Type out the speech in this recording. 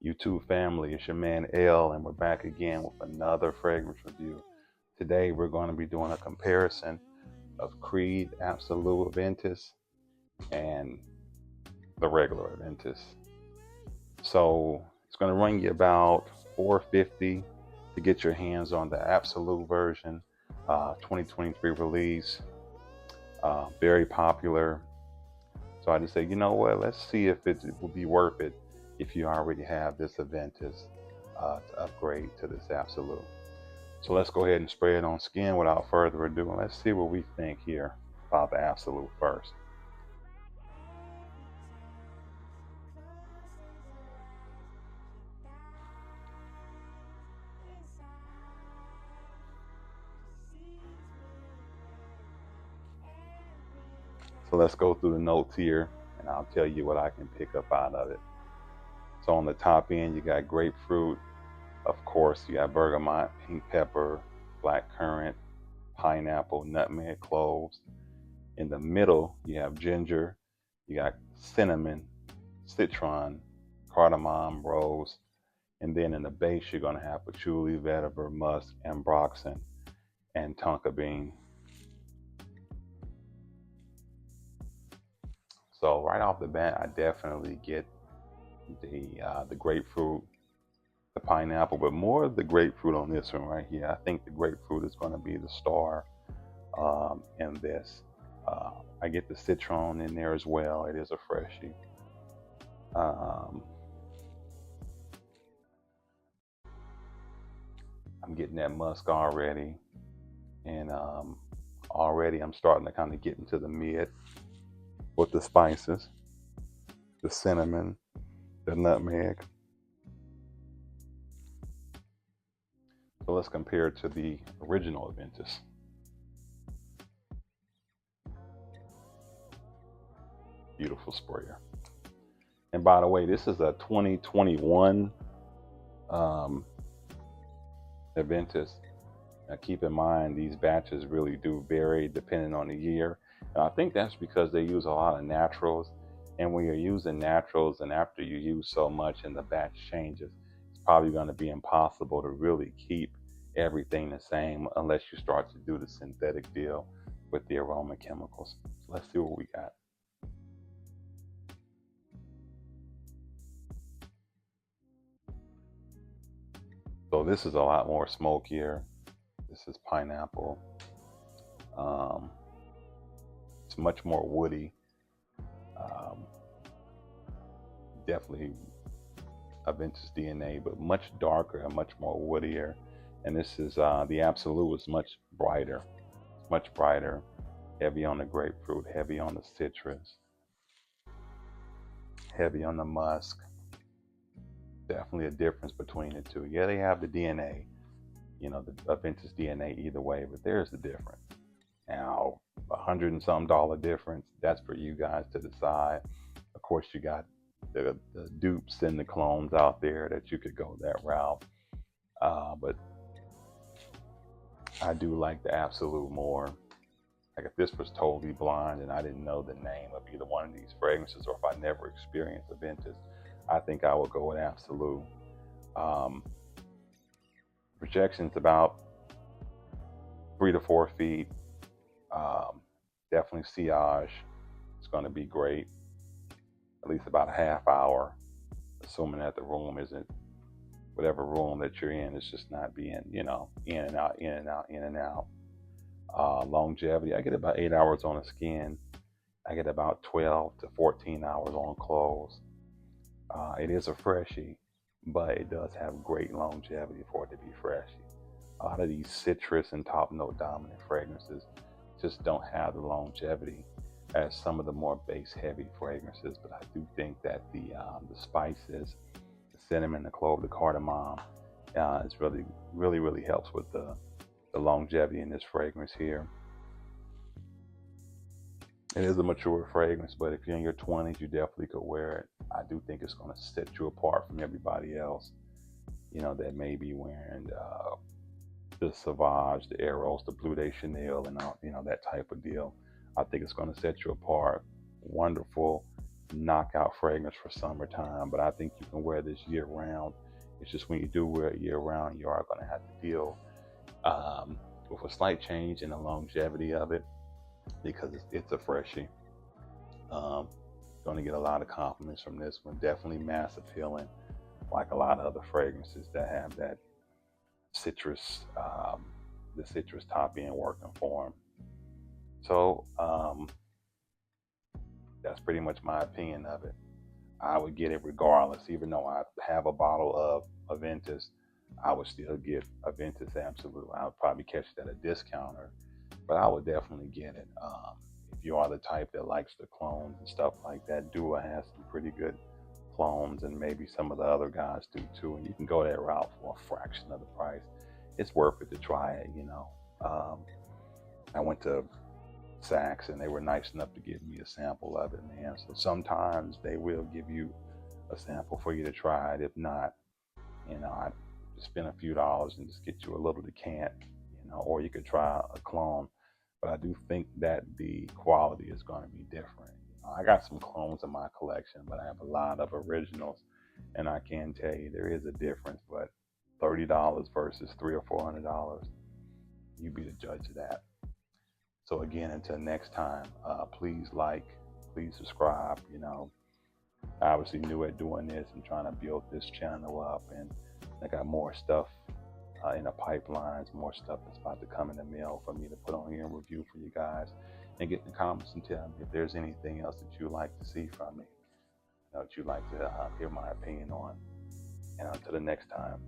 YouTube family, it's your man L, and we're back again with another fragrance review. Today we're going to be doing a comparison of Creed Absolu Aventus and the regular Aventus. So it's going to run you about $450 to get your hands on the Absolu version, 2023 release. Very popular. So I just say, you know what, let's see if it will be worth it if you already have this Aventus to upgrade to this Absolu. So let's go ahead and spray it on skin without further ado, and let's see what we think here about the Absolu first. So let's go through the notes here, and I'll tell you what I can pick up out of it. So on the top end, you got grapefruit. Of course, you got bergamot, pink pepper, black currant, pineapple, nutmeg, cloves. In the middle, you have ginger, you got cinnamon, citron, cardamom, rose, and then in the base, you're going to have patchouli, vetiver, musk, ambroxan, and tonka bean. So right off the bat, I definitely get the grapefruit, the pineapple, but more of the grapefruit on this one right here. I think the grapefruit is going to be the star in this. I get the citron in there as well. It is a freshie. I'm getting that musk already, and already I'm starting to kind of get into the mid with the spices, the cinnamon, the nutmeg. So let's compare it to the original Aventus. Beautiful sprayer. And by the way, this is a 2021 Aventus. Now keep in mind, these batches really do vary depending on the year. And I think that's because they use a lot of naturals. And when you're using naturals and after you use so much and the batch changes, it's probably going to be impossible to really keep everything the same unless you start to do the synthetic deal with the aroma chemicals. So let's see what we got. So this is a lot more smokier. This is pineapple. It's much more woody. Definitely Aventus DNA, but much darker and much more woodier. And this is the Absolu is much brighter, heavy on the grapefruit, heavy on the citrus, heavy on the musk. Definitely a difference between the two. Yeah, they have the DNA, the Aventus DNA either way, but there's the difference. Now, $100 and some difference, that's for you guys to decide. Of course, you got the dupes and the clones out there that you could go that route. But I do like the Absolu more. Like if this was totally blind and I didn't know the name of either one of these fragrances, or if I never experienced Aventus, I think I would go with Absolu. Projection's about 3 to 4 feet. Definitely sillage. It's going to be great. At least about a half hour, assuming that the room isn't, whatever room that you're in, it's just not being, in and out, in and out, in and out. Longevity, I get about 8 hours on the skin. I get about 12 to 14 hours on clothes. It is a freshie, but it does have great longevity for it to be freshie. A lot of these citrus and top note dominant fragrances just don't have the longevity as some of the more base heavy fragrances, but I do think that the spices, the cinnamon, the clove, the cardamom, is really helps with the longevity in this fragrance here. It is a mature fragrance, but if you're in your 20s, you definitely could wear it. I do think it's going to set you apart from everybody else, that may be wearing the Sauvage, the Eros, the Bleu de Chanel, and all, that type of deal. I think it's going to set you apart. Wonderful, knockout fragrance for summertime, but I think you can wear this year round. It's just when you do wear it year round, you are going to have to deal um, with a slight change in the longevity of it because it's a freshie. Um, going to get a lot of compliments from this one. Definitely mass appealing, like a lot of other fragrances that have that citrus, the citrus top end working for them. So that's pretty much my opinion of it. I would get it regardless, even though I have a bottle of Aventus. I would still get Aventus Absolu. I would probably catch it at a discounter, but I would definitely get it. If you are the type that likes the clones and stuff like that, Dua has some pretty good clones, and maybe some of the other guys do too. And you can go that route for a fraction of the price. It's worth it to try it. I went to Saks and they were nice enough to give me a sample of it, man. So sometimes they will give you a sample for you to try it. If not, I just spend a few dollars and just get you a little decant, or you could try a clone. But I do think that the quality is going to be different. I got some clones in my collection, but I have a lot of originals, and I can tell you there is a difference. But $30 versus $300 or $400, you be the judge of that. So again, until next time, please like, please subscribe. Obviously new at doing this. I'm trying to build this channel up, and I got more stuff in the pipelines, more stuff that's about to come in the mail for me to put on here and review for you guys. And get in the comments and tell me if there's anything else that you'd like to see from me, that you'd like to hear my opinion on. And until the next time.